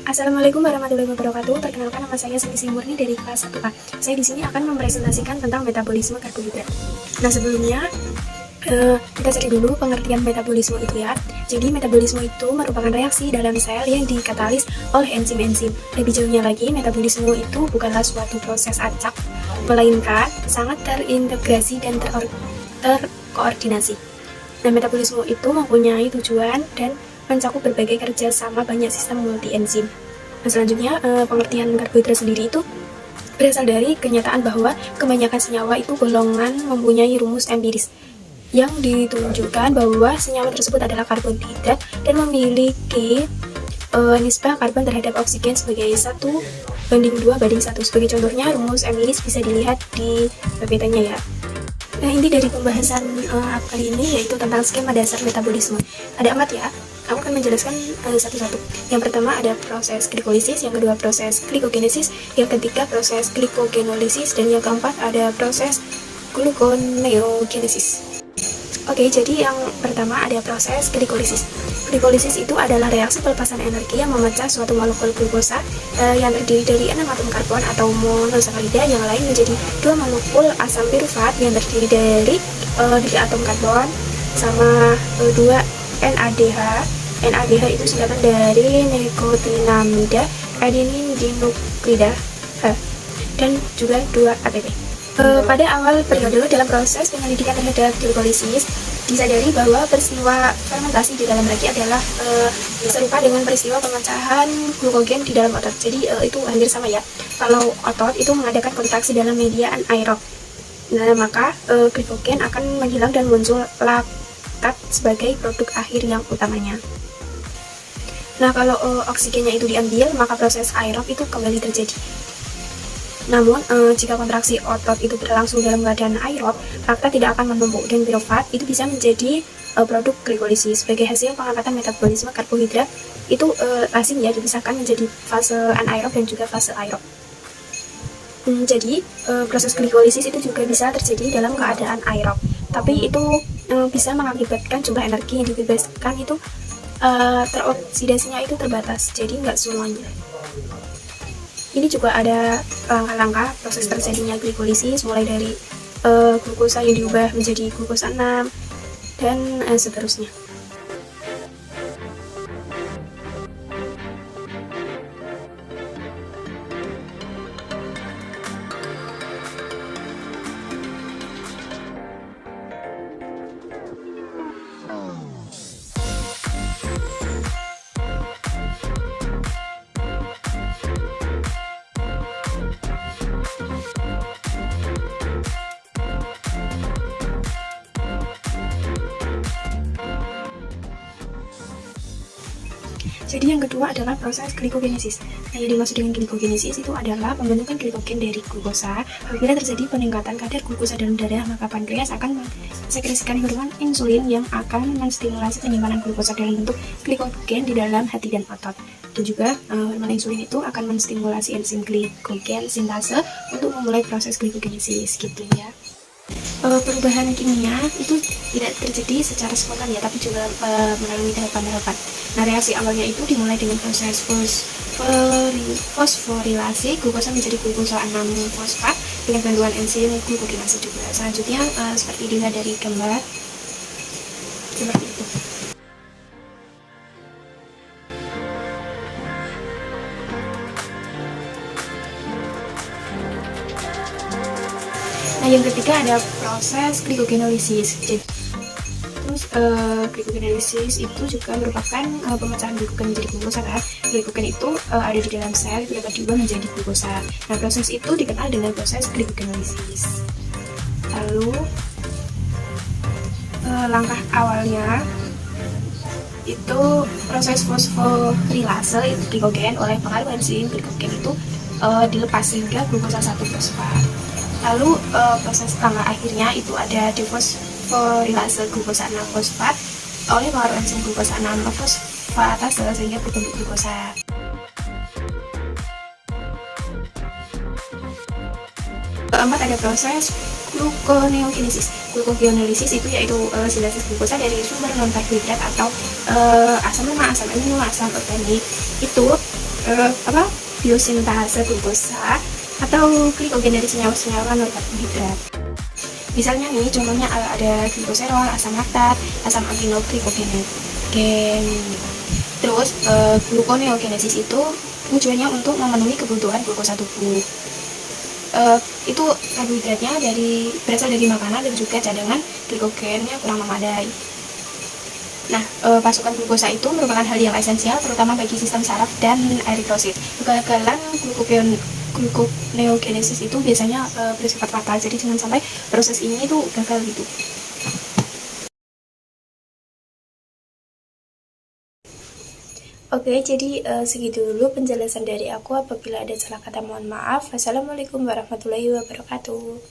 Assalamualaikum warahmatullahi wabarakatuh. Perkenalkan, nama saya Siti Murni dari kelas 1A. Saya di sini akan mempresentasikan tentang metabolisme karbohidrat. Nah, sebelumnya kita cari dulu pengertian metabolisme itu ya. Jadi metabolisme itu merupakan reaksi dalam sel yang dikatalis oleh enzim-enzim. Lebih jauhnya lagi, metabolisme itu bukanlah suatu proses acak, melainkan sangat terintegrasi dan terkoordinasi. Nah, metabolisme itu mempunyai tujuan dan mencakup berbagai kerja sama banyak sistem multi-enzim. Nah, selanjutnya pengertian karbohidrat sendiri itu berasal dari kenyataan bahwa kebanyakan senyawa itu golongan mempunyai rumus empiris yang ditunjukkan bahwa senyawa tersebut adalah karbohidrat dan memiliki nisbah karbon terhadap oksigen sebagai 1:2:1. Sebagai contohnya, rumus empiris bisa dilihat di PPT-nya ya. Nah, inti dari pembahasan kali ini yaitu tentang skema dasar metabolisme. Ada 4 ya. Aku akan menjelaskan satu-satu. Yang pertama ada proses glikolisis, yang kedua proses glikogenesis, yang ketiga proses glikogenolisis, dan yang keempat ada proses gluconeogenesis. Oke, jadi yang pertama ada proses glikolisis. Glikolisis itu adalah reaksi pelepasan energi yang memecah suatu molekul glukosa yang terdiri dari 6 atom karbon atau monosakarida yang lain menjadi 2 molekul asam pirufat yang terdiri dari 3 atom karbon sama 2 NADH. NADH itu singkatan dari nikotinamida adenin dinuklida dan juga 2 ATP. Pada awal periode dalam proses penyelidikan terhadap glikolisis, disadari bahwa peristiwa fermentasi di dalam ragi adalah serupa dengan peristiwa pemecahan glukogen di dalam otot. Jadi itu hampir sama ya. Kalau otot itu mengadakan kontraksi dalam media anaerob, nah maka glikogen akan menghilang dan muncul laktat sebagai produk akhir yang utamanya. Nah, kalau oksigennya itu diambil, maka proses aerob itu kembali terjadi. Namun, jika kontraksi otot itu berlangsung dalam keadaan aerob, laktat tidak akan menumpuk dan pirufat itu bisa menjadi produk glikolisis. Sebagai hasil pengangkatan metabolisme karbohidrat itu lazim ya dipisahkan menjadi fase anaerob dan juga fase aerob. Jadi, proses glikolisis itu juga bisa terjadi dalam keadaan aerob. Tapi itu bisa mengakibatkan jumlah energi yang dibebaskan itu teroksidasinya itu terbatas, jadi nggak semuanya. Ini juga ada langkah-langkah proses terjadinya glikolisis, mulai dari glukosa yang diubah menjadi glukosa 6 dan seterusnya. Jadi yang kedua adalah proses glikogenesis. Nah, yang dimaksud dengan glikogenesis itu adalah pembentukan glikogen dari glukosa. Apabila terjadi peningkatan kadar glukosa dalam darah, maka pankreas akan mensekresikan hormon insulin yang akan menstimulasi penyimpanan glukosa dalam bentuk glikogen di dalam hati dan otot. Dan juga hormon insulin itu akan menstimulasi enzim glikogen sintase untuk memulai proses glikogenesis gitu ya. Perubahan kimia itu tidak terjadi secara spontan ya, tapi juga melalui tahapan-tahapan. Nah, reaksi awalnya itu dimulai dengan proses fosforilase glukosa menjadi glukosa 6-fosfat dengan bantuan enzim glukogenase juga. Selanjutnya seperti dilihat dari gambar seperti itu. Nah, yang ketiga ada proses glikogenolisis. Terus glikogenolisis itu juga merupakan pemecahan glikogen menjadi glukosa kan. Glikogen itu ada di dalam sel, itu dapat diubah menjadi glukosa. Nah, proses itu dikenal dengan proses glikogenolisis. Lalu langkah awalnya itu proses fosforilase glikogen oleh pengaruh enzim glikogen itu dilepas sehingga glukosa 1-fosfat. Lalu proses langkah akhirnya itu ada defosforilase glukosa 6-fosfat oleh pengaruh enzim glukosa 6-fosfatase sehingga berbentuk glukosa. Keempat ada proses gluconeogenesis. Gluconeogenesis itu yaitu sintesis glukosa dari sumber non karbohidrat atau asam lemak, asam amino, asam organik. Itu biosintase glukosa atau glikogen dari senyawa-senyawa non-karbohidrat. Misalnya nih, contohnya ada glikoserol, asam laktat, asam amino glikogen. Terus gluconeogenesis itu tujuannya untuk memenuhi kebutuhan glukosa tubuh. Itu karbohidratnya berasal dari makanan dan juga cadangan glikogennya kurang memadai. Nah, pasokan glukosa itu merupakan hal yang esensial terutama bagi sistem saraf dan eritrosit. Kegagalan gluconeogenesis itu biasanya bersifat fatal, jadi jangan sampai proses ini tuh gagal gitu. Oke, jadi segitu dulu penjelasan dari aku. Apabila ada salah kata mohon maaf. Wassalamualaikum warahmatullahi wabarakatuh.